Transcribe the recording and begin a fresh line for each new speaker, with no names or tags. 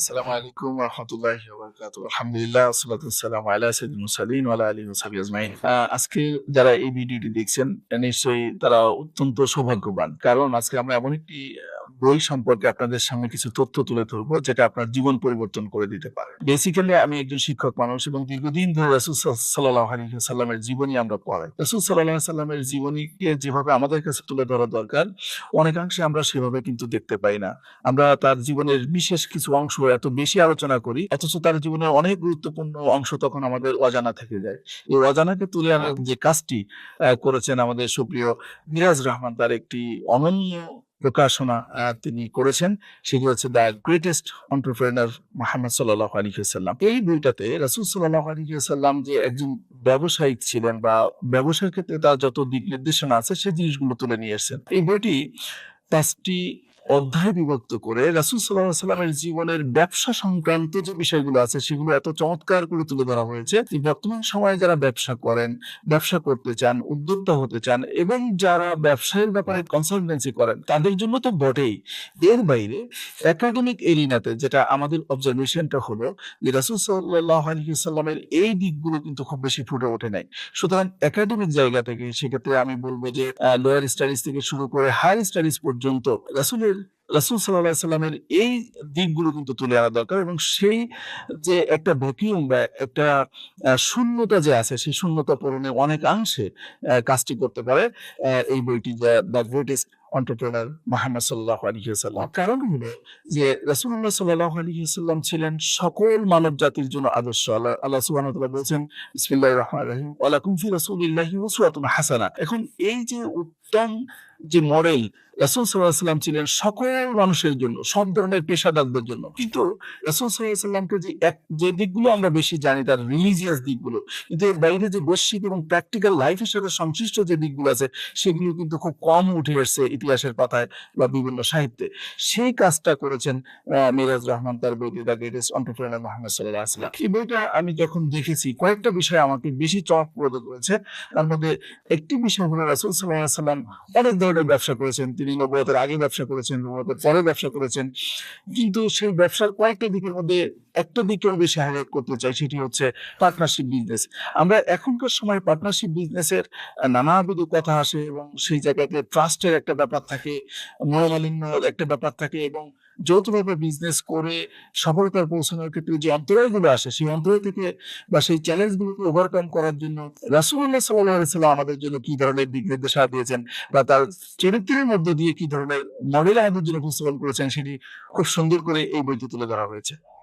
আসসালামু আলাইকুম ওয়া রাহমাতুল্লাহি ওয়া বারাকাতুহু। আলহামদুলিল্লাহ ওয়াসসালাতু ওয়াসসালামু আলা সাইয়্যিদিল মুরসালিন ওয়া আলা আলিহি ওয়া সাহবিহি আজমাইন। আজকে যারা এই ভিডিওটি দেখছেন নিশ্চয়ই তারা অত্যন্ত সৌভাগ্যবান। কারণ আজকে আমরা এমন একটি বই সম্পর্কে আপনাদের সামনে কিছু তথ্য তুলে ধরবো যেটা আপনার জীবন পরিবর্তন করে দিতে পারে। বেসিক্যালি আমি একজন শিক্ষক মানুষ এবং দীর্ঘদিন ধরে রাসূল সাল্লাল্লাহু আলাইহি ওয়াসাল্লামের জীবনী আমরা পড়াই। রাসূল সাল্লাল্লাহু আলাইহি ওয়াসাল্লামের জীবনীকে যেভাবে আমাদের কাছে তুলে ধরা দরকার, অনেকাংশে আমরা সেভাবে কিন্তু দেখতে পাই না। আমরা তার জীবনের বিশেষ কিছু অংশ এত বেশি আলোচনা করি, অথচ তার জীবনের অনেক গুরুত্বপূর্ণ অংশ তখন আমাদের অজানা থেকে যায়। এই অজানাকে তুলে আনার যে কাজটি করেছেন আমাদের সুপ্রিয় মিরাজ রহমান, তার একটি অনন্য প্রকাশনা তিনি করেছেন। সেটি হচ্ছে দ্য গ্রেটেস্ট এন্টারপ্রেনার মুহাম্মদ সাল্লাল্লাহু আলাইহি ওয়াসাল্লাম। এই বইটাতে রাসূল সাল্লাল্লাহু আলাইহি ওয়াসাল্লাম যে একজন ব্যবসায়িক ছিলেন বা ব্যবসার ক্ষেত্রে তার যত দিক নির্দেশনা আছে সেই জিনিসগুলো তুলে নিয়ে এসেছেন। এই বইটি ৫টি অধ্যায়ে বিভক্ত করে রাসূল সাল্লাল্লাহু আলাইহি ওয়াসাল্লামের জীবনের ব্যবসা সংক্রান্ত যে বিষয়গুলো আছে সেগুলো এত চমৎকার করে তুলে ধরা হয়েছে যে বর্তমান সময়ে যারা ব্যবসা করেন, ব্যবসা করতে চান, উদ্যোক্তা হতে চান এবং যারা ব্যবসায়ের ব্যাপারে কনসালটেন্সি করেন তাদের জন্য তো বটেই। এর বাইরে একাডেমিক এরিনাতে যেটা আমাদের অবজারভেশনটা হলো যে রাসূল সাল্লাল্লাহু আলাইহি ওয়াসাল্লামের এই দিকগুলো কিন্তু খুব বেশি ফুটে ওঠে নাই। সুতরাং একাডেমিক জায়গা থেকে সেক্ষেত্রে আমি বলব যে লোয়ার স্টাডিজ থেকে শুরু করে হায়ার স্টাডিজ পর্যন্ত রাসূল সাল্লাল্লাহু আলাইহি ওয়াসাল্লামের এই দিকগুলো কিন্তু তুলে আনা দরকার এবং সেই যে একটা ভ্যাকুয়াম বা একটা শূন্যতা যে আছে সেই শূন্যতা পূরণে অনেকাংশে কাজটি করতে পারে এই বইটি, দ্য গ্রেটেস্ট এন্টারপ্রেনার মুহাম্মদ সাল্লাল্লাহু আলাইহি ওয়াসাল্লাম। কারণ হলো যে রাসূলুল্লাহ সাল্লাল্লাহু আলাইহি ওয়াসাল্লাম ছিলেন সকল মানব জাতির জন্য আদর্শ। আল্লাহ সুবহানাহু ওয়া তাআলা বলেছেন বিসমিল্লাহির রহমানির রহিম ওয়া লাকুম ফি রাসূলিল্লাহি উসওয়াতুন হাসানাহ। এখন এই যে উত্তম যে মডেল, রাসূল সাল্লাল্লাহু আলাইহি ওয়াসাল্লাম ছিলেন সকল মানুষের জন্য, সব ধরনের পেশাদারদের জন্য। কিন্তু রাসূল সাল্লাল্লাহু আলাইহি ওয়াসাল্লামকে যে দিকগুলো আমরা বেশি জানি তার রিলিজিয়াস দিকগুলো, কিন্তু এর বাইরে যে বৈশ্বিক এবং প্র্যাকটিক্যাল লাইফের সাথে সংশ্লিষ্ট যে দিকগুলো আছে সেগুলো কিন্তু খুব কম উঠে এসেছে ইতিহাসের পাতায় বা বিভিন্ন সাহিত্যে। সেই কাজটা করেছেন মিরাজ রহমান তার বইতে দ্য গ্রেটেস্ট এন্টারপ্রেনার মুহাম্মদ সাল্লাল্লাহু আলাইহি ওয়াসাল্লাম। এই বইটা আমি যখন দেখেছি কয়েকটা বিষয় আমাকে বেশি চমকপ্রদ করেছে। তার মধ্যে একটি বিষয় হলো রাসূল সাল্লাল্লাহু আলাইহি ওয়াসাল্লাম অনেক ধরনের ব্যবসা করেছেন। তিনি নবুয়তের আগে ব্যবসা করেছেন, নবুয়তের পরে ব্যবসা করেছেন। কিন্তু সেই ব্যবসার কয়েকটা দিকের মধ্যে একটা দিকে আমি বেশি হাইলাইট করতে চাই, সেটি হচ্ছে পার্টনারশিপ বিজনেস। আমরা এখনকার সময় পার্টনারশিপ বিজনেসের নানাবিধ কথা আসে এবং সেই জায়গাতে ট্রাস্টের একটা ব্যাপার থাকে, মনোমালিন্যর একটা ব্যাপার থাকে এবং যৌথভাবে বিজনেস করে সফলতায় পৌঁছানোর ক্ষেত্রে যে অন্তরায়গুলো আসে সেই অন্তরায় থেকে বা সেই চ্যালেঞ্জগুলোকে ওভারকাম করার জন্য রাসূলুল্লাহ সাল্লাল্লাহু আলাইহি ওয়াসাল্লাম আমাদের জন্য কি ধরনের দিক নির্দেশনা দিয়েছেন বা তার চরিত্রের মধ্য দিয়ে কি ধরনের মডেল আমাদের জন্য উপস্থাপন করেছেন সেটি খুব সুন্দর করে এই বইতে তুলে ধরা হয়েছে।